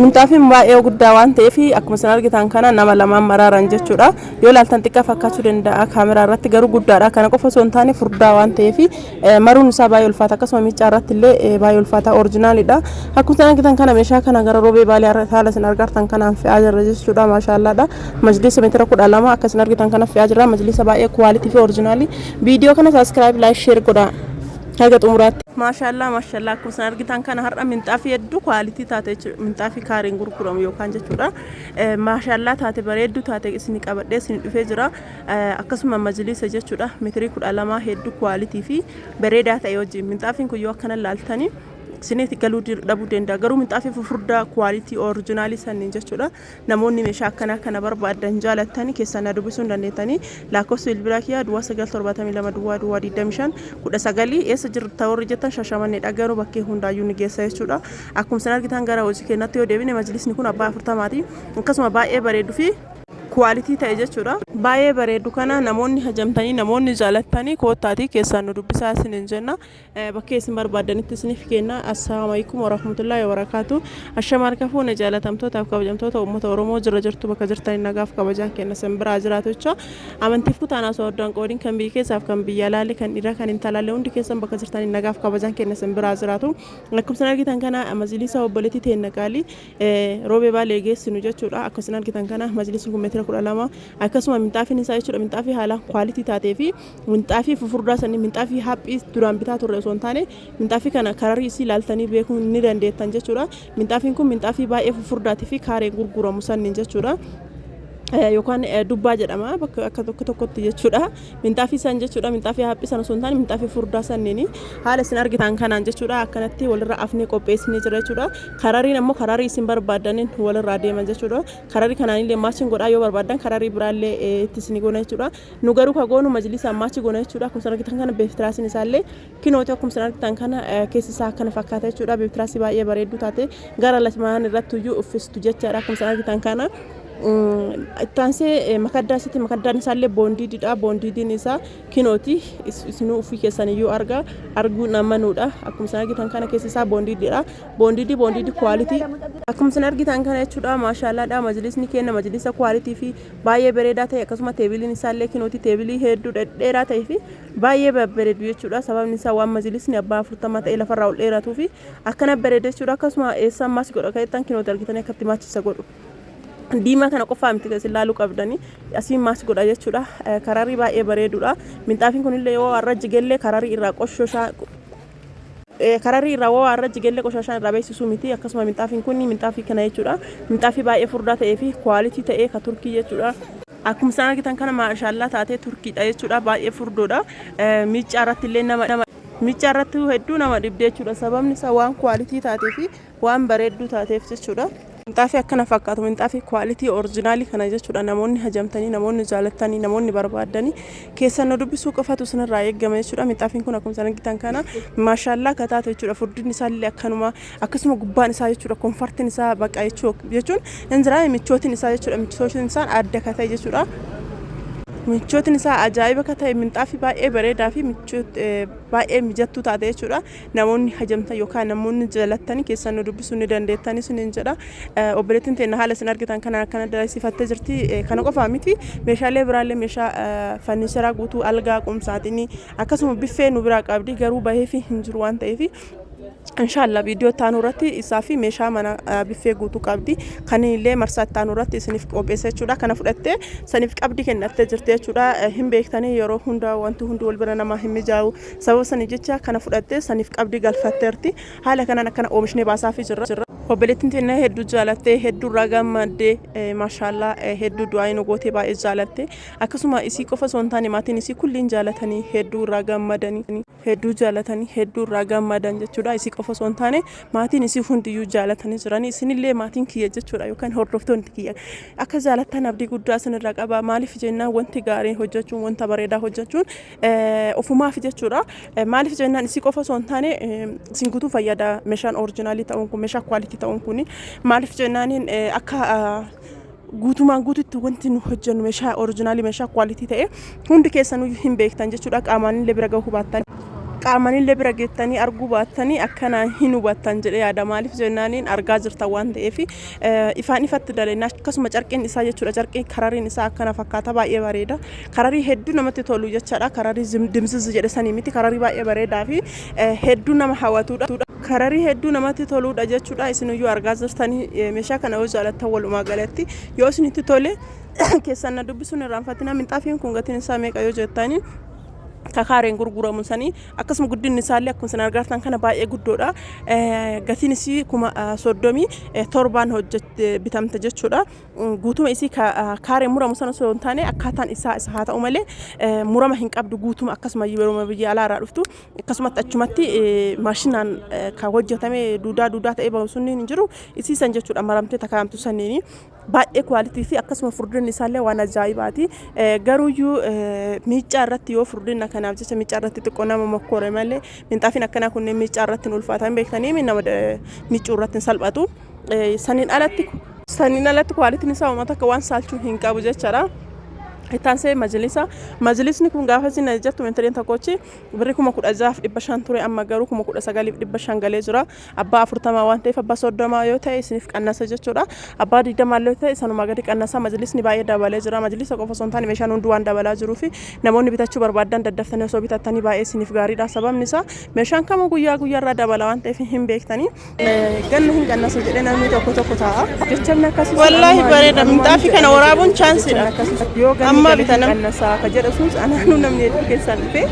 Minxaafiin baay'ee guddaa waan ta'eef akkuma isin argitan kana nama lamaan maraaran jechuudha. Yoo ilaaltan xiqqaa fakkaachuu danda'a kaameraa irratti garuu guddaadha. Kana qofa osoo hin taane furdaa waan ta'eef maruun isaa baay'ee ulfaata. Akkasuma miicaa irratti illee baay'ee ulfaata oriijinaalidha. Akkuma isin argitan kana meeshaa kana gara roobee baalee haala isin argitan kanaan fe'aa jirra jechuudha. Maashaallaadha. Majlisa meetira 12 akka isin argitan kana fe'aa jirra. Majlisa baay'ee kuwaalitii fi oriijinaali. Viidiyoo kana saabskiraayib laayik sheer godhaa. Haga xumuraatti maashaallah akkuma isin argitan kana har'a minxaafii hedduu kwalitii taate minxaafii kaariin gurguramu yookaan jechuudha. Maashaallah taate bareedduu taate isin qabadhee isin dhufee jira. Akkasuma majlisa jechuudha meetirii 12 hedduu kwalitii fi bareedaa ta'e wajjin minxaafiin kun yoo akkana laaltanii sineti galuu dhabuu danda'a. Garuu minxaafii furdaa kwalitii oriijinaalii sanniin jechuudha. Namoonni meeshaa akkana kana barbaadan jaalatanii keessan dubbisuu dandeettanii lakkoofsa bilbilaa kiyyaa 972 25 eessa jirta warri jettan Shashamannee dhagaruu bakkee hundaayyuu ni geessa jechuudha. Akkuma isin argitan gara hojii keenyatti yoo deebine majlisni kun abbaa 40ti. Akkasuma baay'ee bareedu fi kwalitii ta'e jechuudha. Baay'ee bareedu kana namoonni hajamtanii namoonni jaalatanii koottaatii keessan nu dubbisaa isiniin jenna. Bakkee isin barbaadanitti isiniif kenna. Assalaamu alaykum warahmatullahi wabarakaatu. Ashamaa fuune jaalatamtootaaf kabajamtoota uummata Oromoo jira jirtu bakka jirtanii nagaaf kabajaan kenna isin biraa jiraatu jecha. Amantiif kutaanaa sooddoon qoodiin kan biyya keessaaf kan biyya laalee kan dhiiraa kan intalaalee hundi keessan bakka jirtanii nagaaf kabajaan kenna isin biraa jiraatu. Akkuma isin argitan kana majlisa obboleettii ta'e naqaalii roobee baalee geessinu jechuudha. Akkuma isin argitan kana majlisni kun meetira 12 akkasuma minxaafiin isaa jechuudha. Minxaafii haala kwalitii taatee fi minxaafii fufurdaa sanni minxaafii haphii duraan bitaa turre osoo hin taane minxaafii kana kararii isii laaltanii beekuu ni dandeettan jechuudha. Minxaafiin kun minxaafii baay'ee fufurdaatii fi kaaree gurguramu sanniin jechuudha. Yookaan dubbaa jedhama bakka akka tokkotti jechuudha. Minxaafii san jechuudha. Minxaafii haphii san osoo hin taane minxaafii furdaa sanniin haala isin argitan kanaan jechuudha. Akkanatti walirra afnee qopheessinee jira jechuudha. Karariin ammoo kararii isin barbaadaniin walirra deeman jechuudha. Kararii kanaan illee maachiin godhaa yoo barbaadan kararii biraallee itti isin goona jechuudha. Nu garuu ka goonu majlisa maachi goona jechuudha. Akkuma isin argitan kana beeftiraasiin isaallee kinooti akkuma isin argitan kana keessi isaa akkana fakkaata jechuudha. Beeftiraasii baay'ee bareedduu taate gara lamaan irratti iyyuu uffistu jechaadha. Akkuma isin argitan kana Taanse makaddaasitti makaddaan isaallee boondiidha. Boondiidiin isaa kinooti isinuu ufii keessaniyyuu arguu namanuudha. Akkuma isin argitan kana keessi isaa boondiidha. Boondiidii kwalitii akkuma isin argitan kana jechuudha. Maashaallaadha. Majlisni kenna majlisa kwalitii fi baay'ee bareedaa ta'e akkasuma teebiliin isaallee kinooti teebilii hedduu dheeraa ta'e fi baay'ee bareedu jechuudha. Sababni isaa waan majlisni abbaa 40 ta'e lafarraa ol dheeratuu fi akkana bareeda jechuudha. Akkasuma eessa ammas godha ka'ettan kinooti argitanii akkatti maachisa godhu. Diimaa kana qofaa miti keessi laaluu qabdanii asiin maas godha jechuudha. Kararii baay'ee bareedudha. Minxaafiin kunillee yoo warra jigellee kararii irraa qoshoshaa kararii irraa yoo warra jigellee qoshoshaan irraa beeksisuu miti. Akkasuma minxaafiin kun minxaafii kana jechuudha. Minxaafii baay'ee furdaa ta'ee fi kwalitii ta'ee ka Turkii jechuudha. Akkuma isin argitan kana maashaallah taatee Turkiidha jechuudha. Baay'ee furdoodha. Miicaa irratti illee miicaa irratti hedduu nama dhibdee jechuudha. Sababni isaa waan kwalitii taatee fi waan bareedduu taateef jechuudha. Minxaafii akkana fakkaatu minxaafii kwalitii oriijinaalii kana jechuudha. Namoonni hajamtanii namoonni jaalatanii namoonni barbaadanii keessan nu dubbisuu qofatu isinirraa eegama jechuudha. Minxaafiin kun akkuma isin argitan kana maashaallah ka taate jechuudha. Furdinni isaallee akkanuma akkasuma gubbaan isaa jechuudha. Konfartiin isaa baqa jechuun injiraa michootiin isaa jechuudha. Michootiin isaa adda ka ta'e jechuudha. Michootiin isaa ajaa'iba ka ta'e minxaafii baay'ee bareedaa fi baay'ee mijattuu taate jechuudha. Namoonni hajamtan yookaan namoonni jaalatanii keessan nu dubbisuu ni dandeettanii isiniin jedha. Obboleettiin teenya haala isin argitan kana akkana dalasiifattee jirti. Kana qofaa miti meeshaalee biraallee meeshaa fannisheeraa guutuu algaa qumsaatinii akkasuma biffee nu biraa qabdi garuu bahee fi hin jiru waan ta'eef Inshallah video taanurratti isaa fi meeshaa mana biffee guutuu qabdi. Kan illee marsaa taanurratti isiniif qopheessee jechuudha. Kana fudhattee saniif qabdi kennattee jirti jechuudha. Hin beektanii yeroo hunda wanti hundi wal bira nama hin mijaa'u. Sababa sanii jecha kana fudhattee saniif qabdi galfatteerti. Haala kanaan akkana oomishni baasaa fi jirra. Obboleettiin teenya hedduu jaalattee hedduu irraa gammaddee maashaallah hedduu du'aa nu gootee baay'ee jaalatte. Akkasuma isii qofa osoo hin taane maatiin isii kulliin jaalatanii hedduu irraa gammadanii hedduu jaalatanii hedduu irraa gammadan jechuudha. Isii qofa osoo hin taane maatiin isii hundiyyuu jaalatanii jiranii. Isinillee maatiin kiyya jechuudha yookaan hordoftoonni kiyya akka jaalattan abdii guddaa isinirraa qaba. Maaliif jennaan wanti gaarii hojjechuun wanta bareedaa hojjechuun ofumaaf jechuudha. Maaliif jennaan isii qofa osoo hin taane isin guutuu fayyada. Meeshaan oriijinaalii ta'uun kun meeshaa kwalitii ta'uun kun maaliif jennaan akka guutumaan guututti wanti nu hojjennu meeshaa oriijinaalii meeshaa kwalitii ta'e hundi keessanuu hin beektan jechuudha. Qaamaan illee bira gahuu baattan qaamanillee bira geettanii arguu baattanii akkana hin hubattan jedhee yaada. Maaliif jennaaniin argaa jirta waan ta'eef ifaan ifatti dalena akkasuma carqiin isaa jechuudha. Carqiin karariin isaa akkana fakkaata baay'ee bareeda. Kararii hedduu namatti tolu jechaadha. Kararii dimziz jedhe sanii miti kararii baay'ee bareedaa fi hedduu nama hawwatudha. Kararii hedduu namatti toludha jechuudha. Isiniyyuu argaa jirtanii meeshaa kana yoo jaalattan walumaa galatti yoo isinitti tole keessan na dubbisuun irraanfatina. Minxaafiin kun gatiin isaa meeqa yoo jettanii kakaareen gurguramu sanii akkasuma guddinni isaallee akkuma isin argartan kana baay'ee guddoodha. Gatiin isii 37 bitamte jechuudha. Guutuma isii kaareen muramu sana osoo hin taane akkaataan isaa isa haa ta'u malee murama hin qabdu guutuma akkasuma yeroo biyya alaarraa dhuftu akkasumatti achumatti maashinaan kan hojjetame duudaa ta'ee bahu sunni hin jiru isii san jechuudha. Maramtee takaamtu sanneeni baay'ee kwaalitii fi akkasuma furdinni isaallee waan ajaa'ibaati. Garuuyyuu miicaa irratti yoo furdinna kanaaf jecha miicaa irratti xiqqoo nama mokkoore malee minxaafiin akkanaa kunneen miicaa irratti hin ulfaatan beektanii nama miicuu irratti hin salphatu. Saniin alatti kwaalitiin isaa uummata akka waan saalchuu hin qabu jechaadha. Ittaanse majlisni kun gaafa isin jettu mentariin tokkochi birri 16,500 ture amma garuu 19,500 galee jira. Abbaa 40 waan ta'eef abbaa 30 yoo ta'e isiniif qannasa jechuudha. Abbaa 20 yoo ta'e sanuma gadi qannasa. Majlisni baay'ee dabalee jira. Majlisa qofa osoo hin taane meeshaan hunduu waan dabalaa jiruu fi namoonni bitachuu barbaadan daddaftanii osoo bitattanii baay'ee isiniif gaariidha. Sababni isaa meeshaan kama guyyaa guyyaarraa dabala waan ta'eef hin beektanii ganna hin qannasa jedhee namni tokko taa'a. Jechamni akkasii wallaahi bareeda. Minxaafii kana waraabuun chaansiidha. Amma bitana qannasa ka jedhu sun anaanu namni hedduu keessan dhufe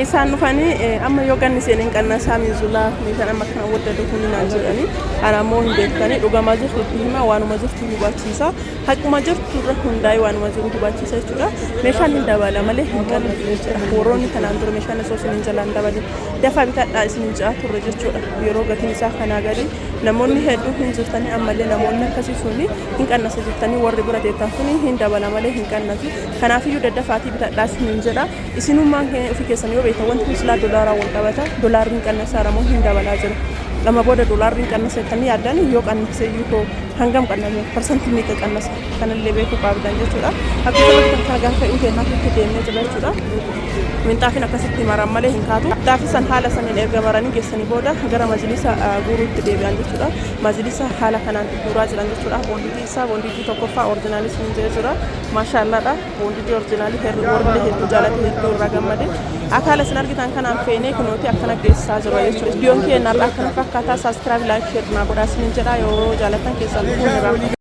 isaan dhufanii amma yoo ganni seenin qannasaa miizulaa miitan amma kana waddadu kun naan jedhanii anammoo hin beektanii dhugamaa jirtu hima waanuma jirtu hubachiisa. Haqquma jirtu irra hundaa'ee waanuma jiru hubachiisa jechuudha. Meeshaan hin dabala malee hin qannasu jechuudha. Woroonni kanaan dura meeshaan osoo isin hin jalaan dabale dafa bitadhaa isin hin ja'a turre jechuudha. Yeroo gatiin isaa kanaa gadi namoonni hedduu hin jirtanii ammallee namoonni akkasii suni hin qannasa jettanii warri bira teettan suni hin dabala malee hin qannasu. Kanaafiyyuu daddafaatii bitadhaa isin hin jedha. Isinummaan ofii keessan yoo beektan wanti silaa doolaaraa wal qabata. Doolaarriin qannasaa ramoo hin dabalaa jira. Lama booda doolaarriin qannasa jettanii yaadan yoo qannase iyyuu hangam qanname parsantii meeqa qannasa kanallee beekuu qabdan jechuudha. Akkasumas kan gaafa internetiitti deemnee jira jechuudha. Minxaafiin akkasitti maran malee hin kaatu. Daafisan haala saniin erga maranii geessanii booda gara majlisa guuruutti deebi'an jechuudha. Majlisa haala kanaan guuraa jiran jechuudha. Boonditii isaa boonditii tokkoffaa orijinaalis hin jira. Maashaallaadha. Boonditii orijinaalii warri hedduu jaallatee hedduu irraa gammade. Akkaala isin argitan kanaan feenee kunuuti akkana geessaa jira jechuudha. Viidiyoon keenya akkana fakkaataa saabskiraayib laayik sheer naa godhaa isin jedha yoo jaallattan keessan